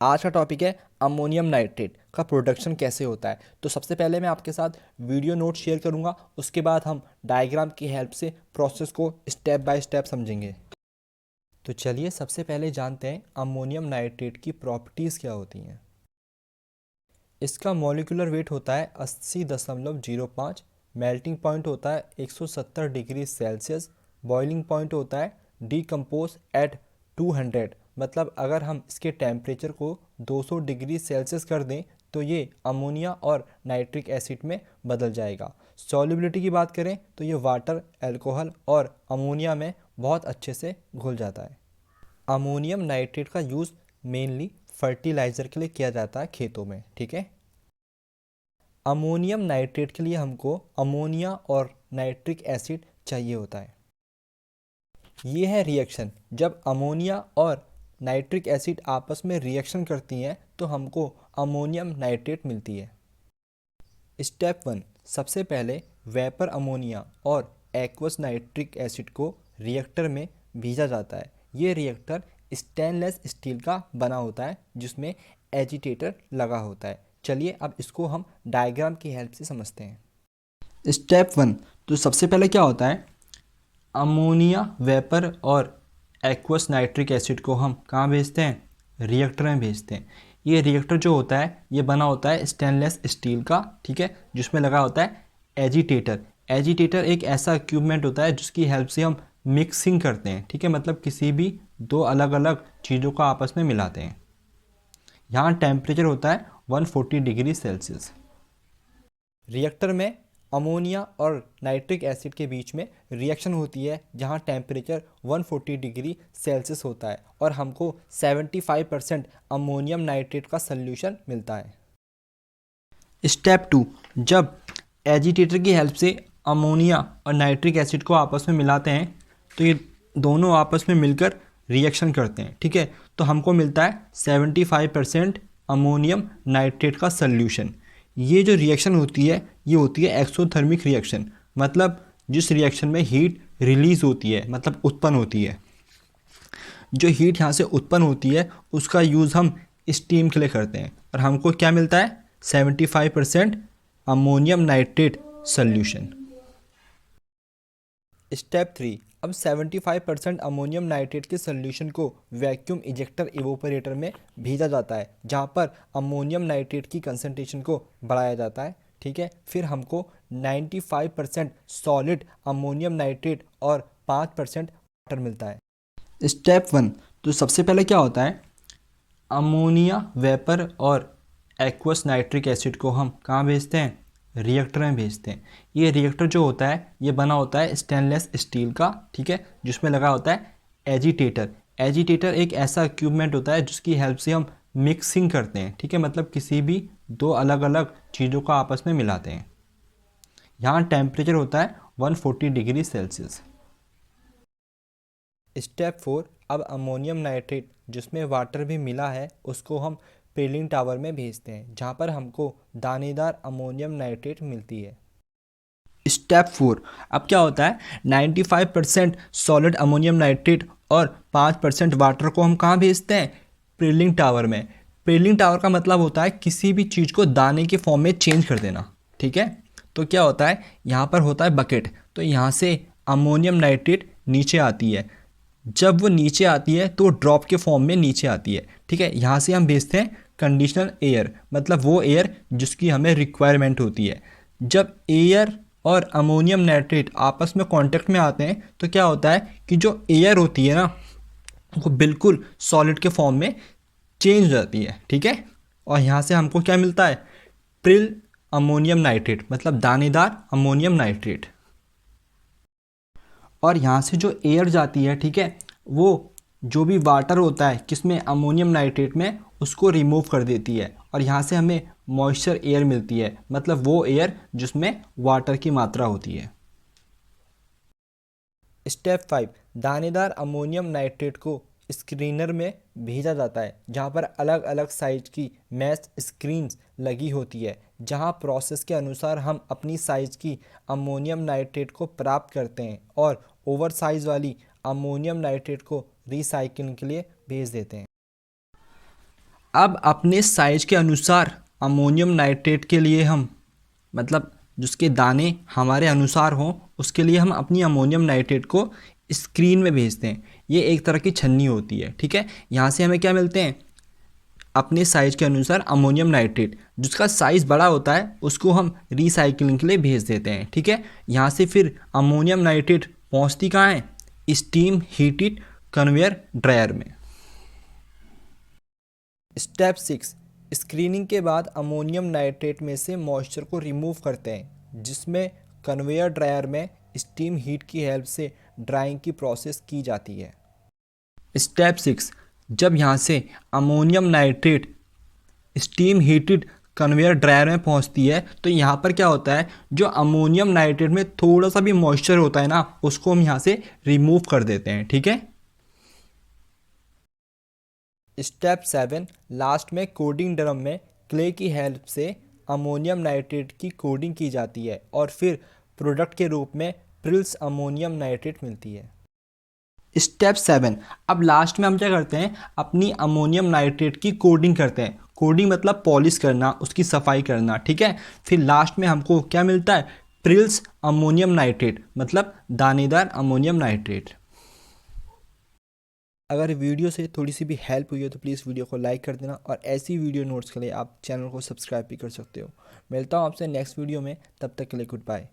आज का टॉपिक है अमोनियम नाइट्रेट का प्रोडक्शन कैसे होता है। तो सबसे पहले मैं आपके साथ वीडियो नोट शेयर करूंगा, उसके बाद हम डायग्राम की हेल्प से प्रोसेस को स्टेप बाय स्टेप समझेंगे। तो चलिए सबसे पहले जानते हैं अमोनियम नाइट्रेट की प्रॉपर्टीज़ क्या होती हैं। इसका मॉलिक्यूलर वेट होता है 80.05, मेल्टिंग पॉइंट होता है 170 डिग्री सेल्सियस, बॉइलिंग पॉइंट होता है डीकम्पोज एट 200। मतलब अगर हम इसके टेम्परेचर को 200 डिग्री सेल्सियस कर दें तो ये अमोनिया और नाइट्रिक एसिड में बदल जाएगा। सॉल्युबिलिटी की बात करें तो ये वाटर, अल्कोहल और अमोनिया में बहुत अच्छे से घुल जाता है। अमोनियम नाइट्रेट का यूज़ मेनली फर्टिलाइज़र के लिए किया जाता है खेतों में, ठीक है। अमोनियम नाइट्रेट के लिए हमको अमोनिया और नाइट्रिक एसिड चाहिए होता है। ये है रिएक्शन। जब अमोनिया और नाइट्रिक एसिड आपस में रिएक्शन करती हैं तो हमको अमोनियम नाइट्रेट मिलती है। स्टेप 1, सबसे पहले वेपर अमोनिया और एक्वस नाइट्रिक एसिड को रिएक्टर में भेजा जाता है। ये रिएक्टर स्टेनलेस स्टील का बना होता है जिसमें एजिटेटर लगा होता है। चलिए अब इसको हम डायग्राम की हेल्प से समझते हैं। स्टेप 1, तो सबसे पहले क्या होता है, अमोनिया वेपर और एक्वस नाइट्रिक एसिड को हम कहाँ भेजते हैं, रिएक्टर में भेजते हैं। ये रिएक्टर जो होता है ये बना होता है स्टेनलेस स्टील का, ठीक है, जिसमें लगा होता है एजिटेटर। एजिटेटर एक ऐसा इक्विपमेंट होता है जिसकी हेल्प से हम मिक्सिंग करते हैं, ठीक है, मतलब किसी भी दो अलग अलग चीज़ों को आपस में मिलाते हैं। यहाँ टेम्परेचर होता है 140 डिग्री सेल्सियस। रिएक्टर में अमोनिया और नाइट्रिक एसिड के बीच में रिएक्शन होती है जहाँ टेम्परेचर 140 डिग्री सेल्सियस होता है और हमको 75% अमोनियम नाइट्रेट का सल्यूशन मिलता है। स्टेप 2, जब एजिटेटर की हेल्प से अमोनिया और नाइट्रिक एसिड को आपस में मिलाते हैं तो ये दोनों आपस में मिलकर रिएक्शन करते हैं, ठीक है, तो हमको मिलता है 75% अमोनियम नाइट्रेट का सल्यूशन। ये जो रिएक्शन होती है ये होती है एक्सोथर्मिक रिएक्शन, मतलब जिस रिएक्शन में हीट रिलीज होती है, मतलब उत्पन्न होती है। जो हीट यहाँ से उत्पन्न होती है उसका यूज़ हम स्टीम के लिए करते हैं और हमको क्या मिलता है, 75% अमोनियम नाइट्रेट सल्यूशन। स्टेप 3, अब 75% अमोनियम नाइट्रेट के सॉल्यूशन को वैक्यूम इजेक्टर इवोपरेटर में भेजा जाता है जहाँ पर अमोनियम नाइट्रेट की कंसंट्रेशन को बढ़ाया जाता है, ठीक है। फिर हमको 95% सॉलिड अमोनियम नाइट्रेट और 5% वाटर मिलता है। स्टेप 1, तो सबसे पहले क्या होता है, अमोनिया वेपर और एक्वस नाइट्रिक एसिड को हम कहाँ भेजते हैं, रिएक्टर में भेजते हैं। ये रिएक्टर जो होता है ये बना होता है स्टेनलेस स्टील का, ठीक है, जिसमें लगा होता है एजिटेटर। एजिटेटर एक ऐसा इक्विपमेंट होता है जिसकी हेल्प से हम मिक्सिंग करते हैं, ठीक है, मतलब किसी भी दो अलग अलग चीज़ों को आपस में मिलाते हैं। यहाँ टेम्परेचर होता है 140 डिग्री सेल्सियस। स्टेप 4, अब अमोनियम नाइट्रेट जिसमें वाटर भी मिला है उसको हम प्रिलिंग टावर में भेजते हैं जहाँ पर हमको दानेदार अमोनियम नाइट्रेट मिलती है। स्टेप 4, अब क्या होता है, 95% सॉलिड अमोनियम नाइट्रेट और 5% वाटर को हम कहाँ भेजते हैं, प्रिलिंग टावर में। प्रिलिंग टावर का मतलब होता है किसी भी चीज़ को दाने के फॉर्म में चेंज कर देना, ठीक है। तो क्या होता है, यहाँ पर होता है बकेट, तो यहाँ से अमोनियम नाइट्रेट नीचे आती है। जब वो नीचे आती है तो ड्रॉप के फॉर्म में नीचे आती है, ठीक है। यहाँ से हम भेजते हैं कंडीशनल एयर, मतलब वो एयर जिसकी हमें रिक्वायरमेंट होती है। जब एयर और अमोनियम नाइट्रेट आपस में कांटेक्ट में आते हैं तो क्या होता है कि जो एयर होती है ना वो बिल्कुल सॉलिड के फॉर्म में चेंज हो जाती है, ठीक है। और यहाँ से हमको क्या मिलता है, प्रिल अमोनियम नाइट्रेट, मतलब दानेदार अमोनियम नाइट्रेट। और यहाँ से जो एयर जाती है, ठीक है, वो जो भी वाटर होता है किसमें, अमोनियम नाइट्रेट में, उसको रिमूव कर देती है और यहाँ से हमें मॉइस्चर एयर मिलती है, मतलब वो एयर जिसमें वाटर की मात्रा होती है। स्टेप 5, दानेदार अमोनियम नाइट्रेट को स्क्रीनर में भेजा जाता है जहाँ पर अलग अलग साइज की मैश स्क्रीन्स लगी होती है, जहाँ प्रोसेस के अनुसार हम अपनी साइज की अमोनियम नाइट्रेट को प्राप्त करते हैं और ओवर साइज वाली अमोनियम नाइट्रेट को रिसाइकलिंग के लिए भेज देते हैं। अब अपने साइज के अनुसार अमोनियम नाइट्रेट के लिए हम मतलब जिसके दाने हमारे अनुसार हों उसके लिए हम अपनी अमोनियम नाइट्रेट को स्क्रीन में भेजते हैं। ये एक तरह की छन्नी होती है, ठीक है। यहाँ से हमें क्या मिलते हैं, अपने साइज के अनुसार अमोनियम नाइट्रेट। जिसका साइज़ बड़ा होता है उसको हम रिसाइकलिंग के लिए भेज देते हैं, ठीक है। यहाँ से फिर अमोनियम नाइट्रेट पहुँचती कहाँ है, स्टीम हीटेड कन्वेयर ड्रायर में। स्टेप 6, स्क्रीनिंग के बाद अमोनियम नाइट्रेट में से मॉइस्चर को रिमूव करते हैं, जिसमें कन्वेयर ड्रायर में स्टीम हीट की हेल्प से ड्राइंग की प्रोसेस की जाती है। स्टेप 6, जब यहाँ से ammonium nitrate steam heated conveyor dryer में पहुँचती है तो यहाँ पर क्या होता है, जो अमोनियम नाइट्रेट में थोड़ा सा भी मॉइस्चर होता है ना उसको हम यहाँ से रिमूव कर देते हैं, ठीक है। स्टेप 7, लास्ट में कोडिंग ड्रम में क्ले की हेल्प से अमोनियम नाइट्रेट की कोडिंग की जाती है और फिर प्रोडक्ट के रूप में प्रिल्स अमोनियम नाइट्रेट मिलती है। स्टेप 7, अब लास्ट में हम क्या करते हैं, अपनी अमोनियम नाइट्रेट की कोडिंग करते हैं। कोडिंग मतलब पॉलिश करना, उसकी सफाई करना, ठीक है। फिर लास्ट में हमको क्या मिलता है, प्रिल्स अमोनियम नाइट्रेट मतलब दानेदार अमोनियम नाइट्रेट। अगर वीडियो से थोड़ी सी भी हेल्प हुई हो तो प्लीज़ वीडियो को लाइक कर देना और ऐसी वीडियो नोट्स के लिए आप चैनल को सब्सक्राइब भी कर सकते हो। मिलता हूँ आपसे नेक्स्ट वीडियो में, तब तक के लिए गुड बाय।